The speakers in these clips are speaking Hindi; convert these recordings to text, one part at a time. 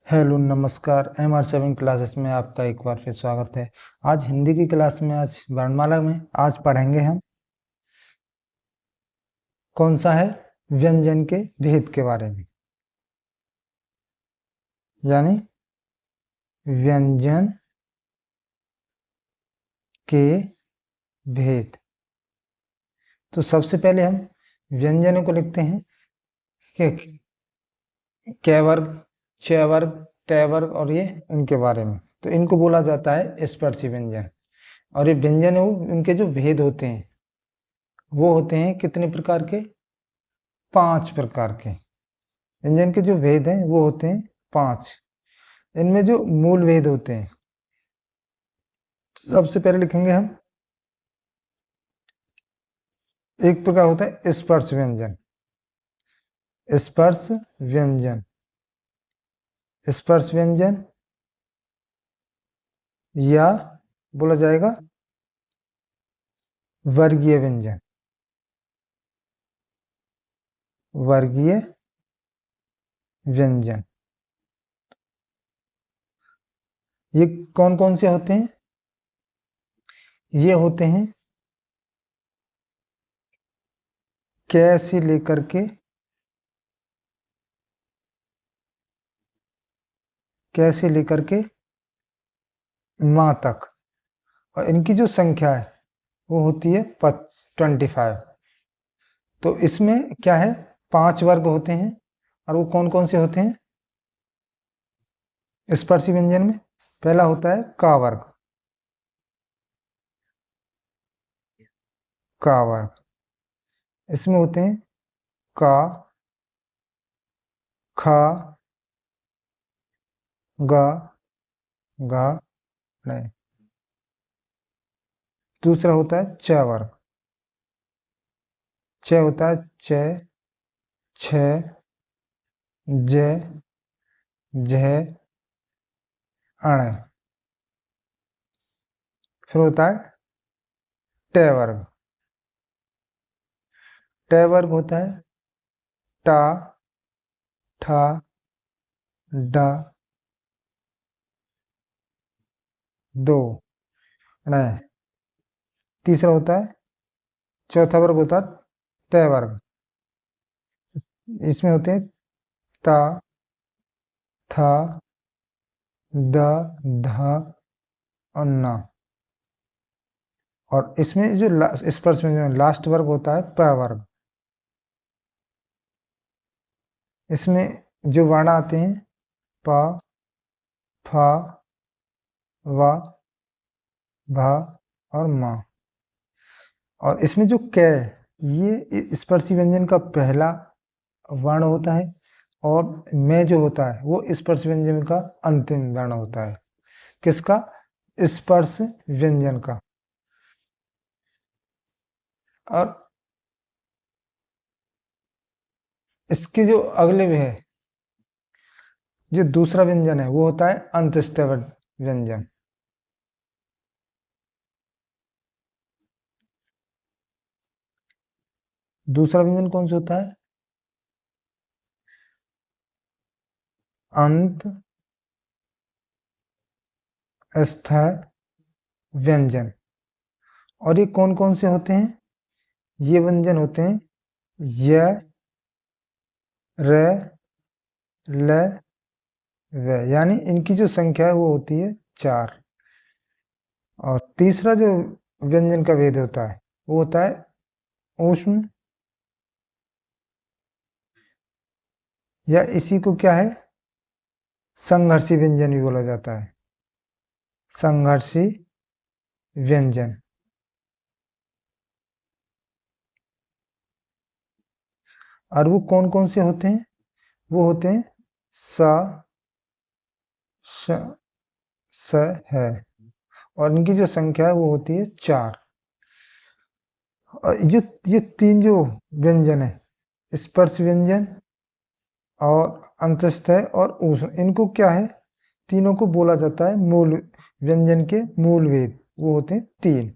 हेलो नमस्कार MR7 क्लासेस में आपका एक बार फिर स्वागत है। आज हिंदी की क्लास में आज वर्णमाला में आज पढ़ेंगे हम कौन सा है व्यंजन के भेद के बारे में, यानी व्यंजन के भेद। तो सबसे पहले हम व्यंजनों को लिखते हैं कि क वर्ग, च वर्ग, ट वर्ग और ये इनके बारे में। तो इनको बोला जाता है स्पर्शी व्यंजन। और ये व्यंजन है इनके जो भेद होते हैं वो होते हैं कितने प्रकार के? 5 प्रकार के। व्यंजन के जो भेद हैं वो होते हैं 5। इनमें जो मूल भेद होते हैं, सबसे पहले लिखेंगे हम, एक प्रकार होता है स्पर्श व्यंजन। स्पर्श व्यंजन, स्पर्श व्यंजन या बोला जाएगा वर्गीय व्यंजन। वर्गीय व्यंजन ये कौन कौन से होते हैं? ये होते हैं क से लेकर के माँ तक, और इनकी जो संख्या है वो होती है 25। तो इसमें क्या है, 5 वर्ग होते हैं। और वो कौन कौन से होते हैं स्पर्शी व्यंजन में? पहला होता है का वर्ग। का वर्ग इसमें होते हैं का, खा, गा, गा, नहीं। दूसरा होता है च वर्ग। च होता है च, छ, ज, झ, अण। फिर होता है ट वर्ग। ट वर्ग होता है टा, ठा, डा, दो, ण। तीसरा होता है, चौथा वर्ग होता है त वर्ग। इसमें होते हैं ता, था, द, ध और न। और इसमें जो स्पर्श में जो लास्ट वर्ग होता है प वर्ग। इसमें जो वर्ण आते हैं प, फ, व, भ और म। और इसमें जो क, ये स्पर्शी व्यंजन का पहला वर्ण होता है, और मैं जो होता है वो स्पर्श व्यंजन का अंतिम वर्ण होता है। किसका? स्पर्श व्यंजन का। और इसके जो अगले में है, जो दूसरा व्यंजन है वो होता है अंतस्थ व्यंजन। दूसरा व्यंजन कौन सा होता है? अंत स्थ व्यंजन। और ये कौन कौन से होते हैं? ये व्यंजन होते हैं य, र, ल, व, यानी इनकी जो संख्या है वो होती है 4। और तीसरा जो व्यंजन का भेद होता है वो होता है ऊष्म, या इसी को क्या है, संघर्षी व्यंजन भी बोला जाता है। संघर्षी व्यंजन। और वो कौन कौन से होते हैं? वो होते हैं स, श, स है, और इनकी जो संख्या है वो होती है 4। और ये तीन जो व्यंजन है, स्पर्श व्यंजन और अंतस्थ और ऊष्म, इनको क्या है, तीनों को बोला जाता है मूल व्यंजन के मूल भेद। वो होते हैं 3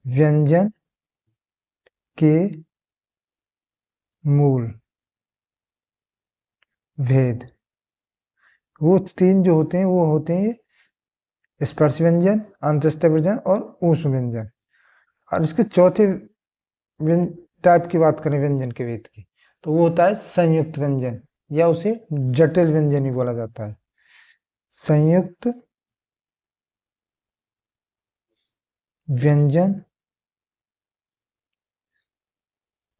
व्यंजन के मूल भेद। वो तीन जो होते हैं वो होते हैं स्पर्श व्यंजन, अंतस्थ व्यंजन और ऊष्म व्यंजन। और इसके चौथे टाइप की बात करें व्यंजन के भेद की, तो वो होता है संयुक्त व्यंजन, या उसे जटिल व्यंजन भी बोला जाता है। संयुक्त व्यंजन,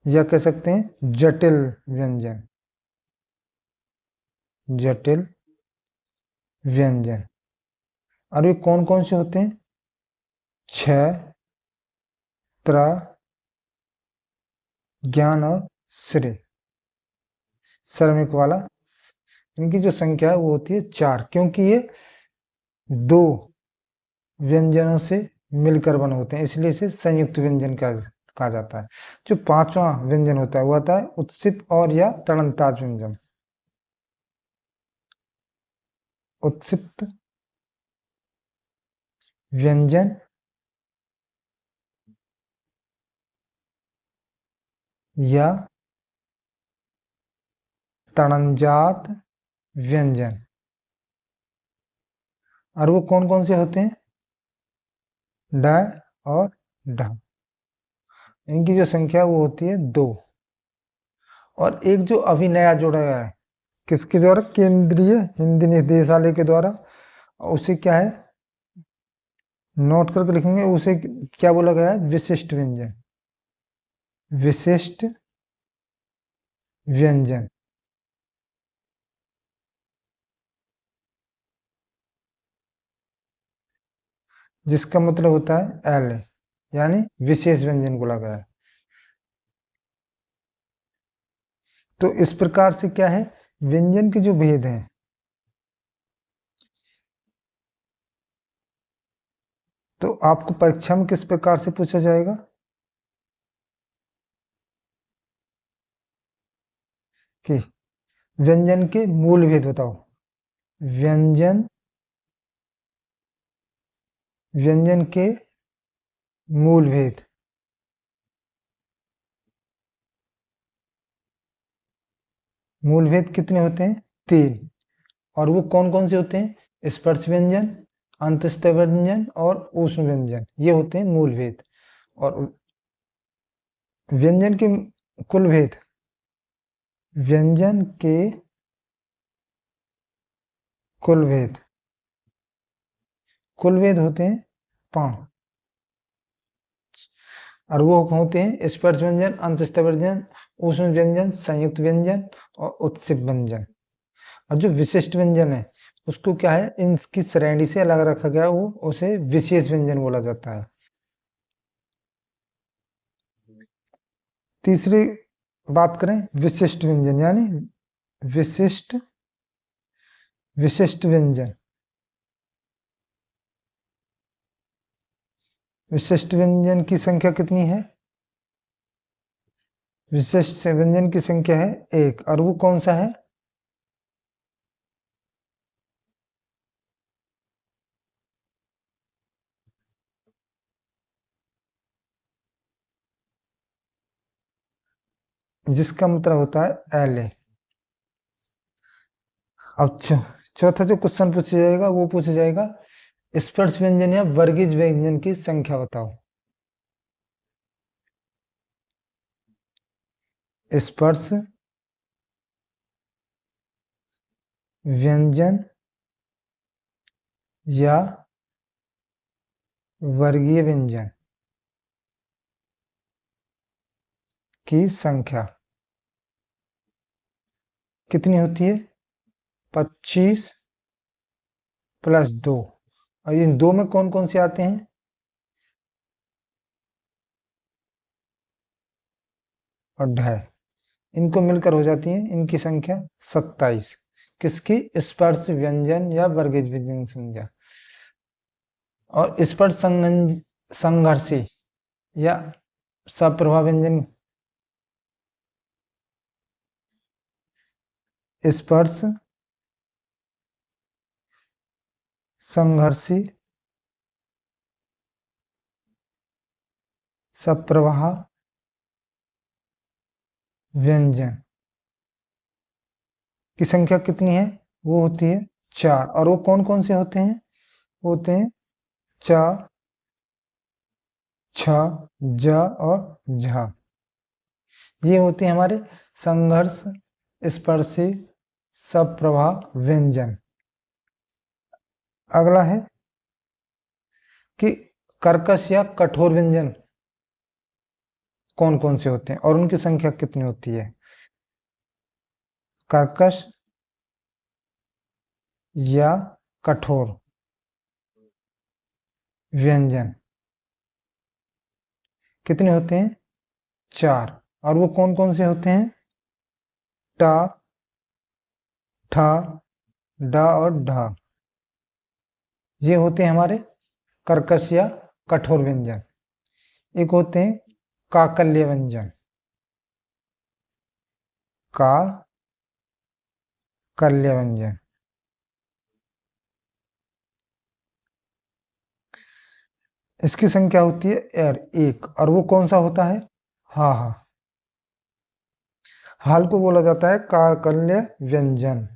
या कह सकते हैं जटिल व्यंजन, जटिल व्यंजन। और ये कौन कौन से होते हैं? क्षय, त्र, ज्ञान और श्रेय, श्रमिक वाला। इनकी जो संख्या है वो होती है 4, क्योंकि ये दो व्यंजनों से मिलकर बने होते हैं, इसलिए इसे संयुक्त व्यंजन कहा जाता है। जो पांचवा व्यंजन होता है वो आता है उत्सित और या तड़नताज व्यंजन। उत्सित व्यंजन या तड़नजात व्यंजन। और वो कौन कौन से होते हैं? ड और ढ। इनकी जो संख्या वो होती है 2। और एक जो अभी नया जोड़ा गया है, किसके द्वारा? केंद्रीय हिंदी निदेशालय के द्वारा। उसे क्या है, नोट करके लिखेंगे, उसे क्या बोला गया है? विशिष्ट व्यंजन। विशिष्ट व्यंजन, जिसका मतलब होता है एल, यानी विशेष व्यंजन बोला गया है। तो इस प्रकार से क्या है, व्यंजन के जो भेद हैं, तो आपको परीक्षा में किस प्रकार से पूछा जाएगा कि व्यंजन के मूल भेद बताओ। व्यंजन, व्यंजन के मूल भेद। मूल भेद कितने होते हैं? 3। और वो कौन कौन से होते हैं? स्पर्श व्यंजन, अंतस्थ व्यंजन और ऊष्म व्यंजन, ये होते हैं मूल भेद। और व्यंजन के कुल भेद, व्यंजन के कुल भेद, कुल भेद होते हैं 5। और वो होते हैं स्पर्श व्यंजन, अंतस्थ व्यंजन, ऊष्म व्यंजन, संयुक्त व्यंजन और उत्सित व्यंजन। और जो विशिष्ट व्यंजन है उसको क्या है, इनकी श्रेणी से अलग रखा गया, वो उसे विशेष व्यंजन बोला जाता है। तीसरी बात करें विशिष्ट व्यंजन, यानी विशिष्ट विशिष्ट व्यंजन। विशिष्ट व्यंजन की संख्या कितनी है? विशिष्ट व्यंजन की संख्या है 1। और वो कौन सा है? जिसका मतलब होता है एल। अब चौथा जो क्वेश्चन पूछा जाएगा वो पूछा जाएगा स्पर्श व्यंजन या वर्गीय व्यंजन की संख्या बताओ। स्पर्श व्यंजन या वर्गीय व्यंजन की संख्या कितनी होती है? 25 + 2। और इन दो में कौन कौन से आते हैं? और ढ। इनको मिलकर हो जाती है इनकी संख्या 27। किसकी? स्पर्श व्यंजन या वर्गीय व्यंजन संख्या। और स्पर्श संघर्षी या सप्रभा व्यंजन, स्पर्श संघर्षी सप्रवाह व्यंजन की संख्या कितनी है? वो होती है 4। और वो कौन कौन से होते हैं? होते हैं च, छ, ज और झ। ये होते हैं हमारे संघर्ष स्पर्शी सप्रभा व्यंजन। अगला है कि कर्कश या कठोर व्यंजन कौन कौन से होते हैं और उनकी संख्या कितनी होती है? कर्कश या कठोर व्यंजन कितने होते हैं? 4। और वो कौन कौन से होते हैं? ट, ठ, ड और ढ। ये होते हैं हमारे कर्कश या कठोर व्यंजन। एक होते हैं काकल्य व्यंजन, का कल्य व्यंजन। इसकी संख्या होती है 1। और वो कौन सा होता है? हा हा। हाल को बोला जाता है कार्कल्य व्यंजन।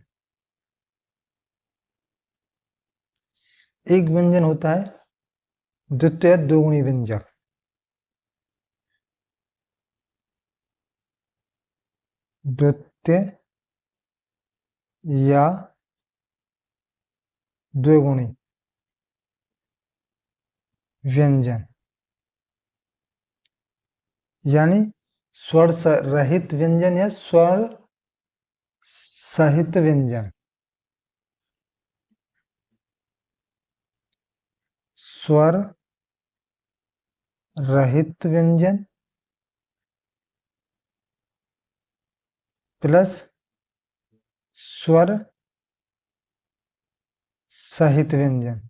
एक व्यंजन होता है द्वितीय दोगुणी व्यंजक। द्वितीय या द्विगुणी व्यंजन यानी स्वर रहित व्यंजन या स्वर सहित व्यंजन। स्वर रहित व्यंजन प्लस स्वर सहित व्यंजन,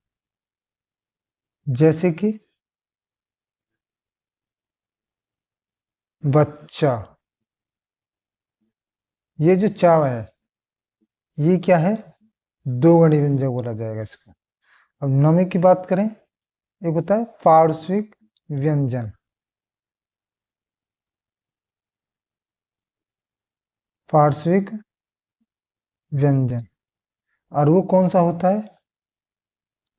जैसे कि बच्चा। ये जो चा है ये क्या है? दोगुणी व्यंजक बोला जाएगा इसको। अब नवे की बात करें, एक होता है पार्श्विक व्यंजन। पार्श्विक व्यंजन और वो कौन सा होता है?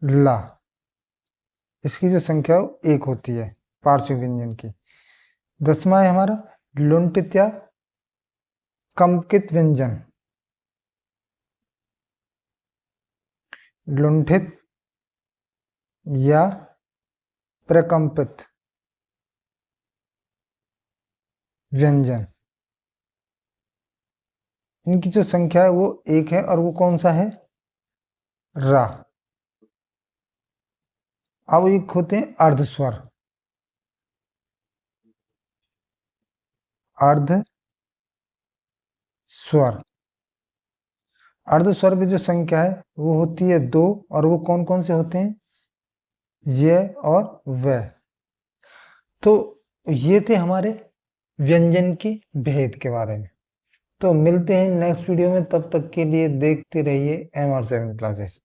ला। इसकी जो संख्या 1 होती है पार्श्विक व्यंजन की। 10वां है हमारा लुंठित या कंकित व्यंजन। लुंठित या प्रकंपित व्यंजन, इनकी जो संख्या है वो 1 है और वो कौन सा है? रा। अब एक होते हैं अर्धस्वर। अर्ध स्वर। अर्धस्वर की जो संख्या है वो होती है 2 और वो कौन कौन से होते हैं? ये और वे। तो ये थे हमारे व्यंजन के भेद के बारे में। तो मिलते हैं नेक्स्ट वीडियो में, तब तक के लिए देखते रहिए MR7 क्लासेस।